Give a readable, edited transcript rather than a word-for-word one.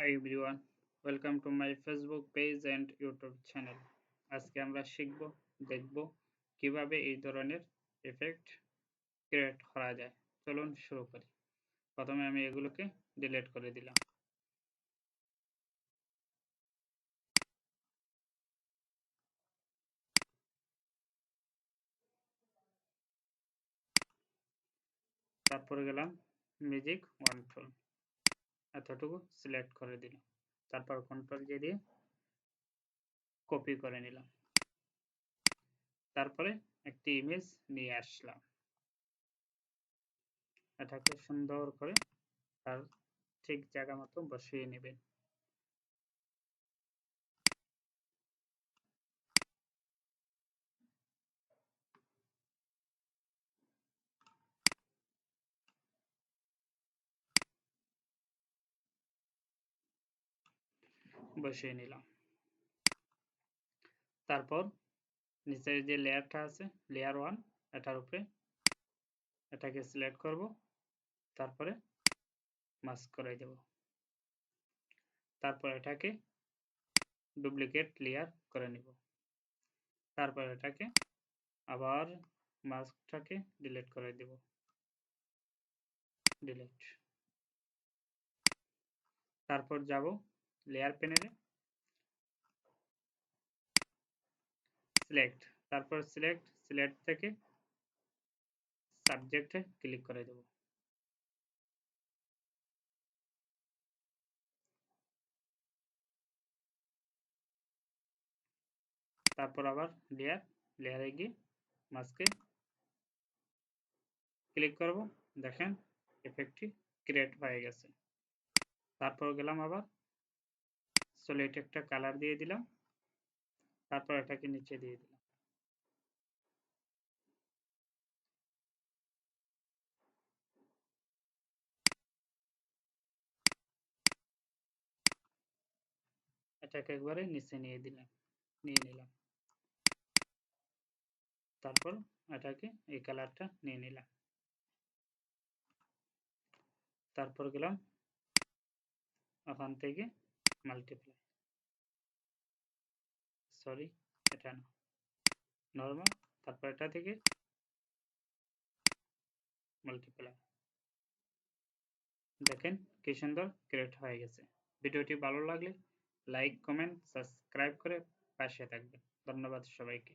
Hi everyone, welcome to my Facebook page and YouTube channel. আজকে আমরা শিখব দেখব কিভাবে এই ধরনের ইফেক্ট ক্রিয়েট করা যায়। চলুন শুরু করি। প্রথমে আমি এগুলোকে ডিলিট করে দিলাম। তারপরে গেলাম মিউজিক কন্ট্রোল, এতটুকু সিলেক্ট করে দিলাম। তারপর কন্ট্রোল দিয়ে কপি করে নিলাম। তারপরে একটি ইমেজ নিয়ে আসলাম, এটাকে সুন্দর করে তার ঠিক জায়গা মতো বসিয়ে নেবেন। বসিয়ে নিলাম। তারপর নিচের যে লেয়ারটা আছে, লেয়ার 1, এটার উপরে এটাকে সিলেক্ট করব, তারপরে মাস্ক করে দেব। তারপর এটাকে ডুপ্লিকেট লেয়ার করে নিব। তারপর এটাকে আবার মাস্কটাকে ডিলিট করে দেব। ডিলিট। তারপর যাব লেয়ার প্যানেলে, সিলেক্ট, তারপর সিলেক্ট থেকে সাবজেক্টে ক্লিক করে দেব। তারপর আবার লেয়ারে গিয়ে মাস্কে ক্লিক করব। দেখেন ইফেক্টটি ক্রিয়েট হয়ে গেছে। তারপর গেলাম আবার সলিড একটা কালার দিয়ে দিলাম। তারপর এটাকে নিচে দিয়ে দিলাম। এটাকে একবারে নিচে নিয়ে নিলাম। তারপর এটাকে এই কালারটা নিয়ে নিলাম। তারপর গেলাম ওখান থেকে মাল্টিপ্লাই, সরি এটা না, নরমাল। তারপর এটা থেকে মাল্টিপ্লাই। দেখেন কি সুন্দর ক্রিয়েট হয়ে গেছে। ভিডিওটি ভালো লাগলে লাইক, কমেন্ট, সাবস্ক্রাইব করে পাশে থাকবেন। ধন্যবাদ সবাইকে।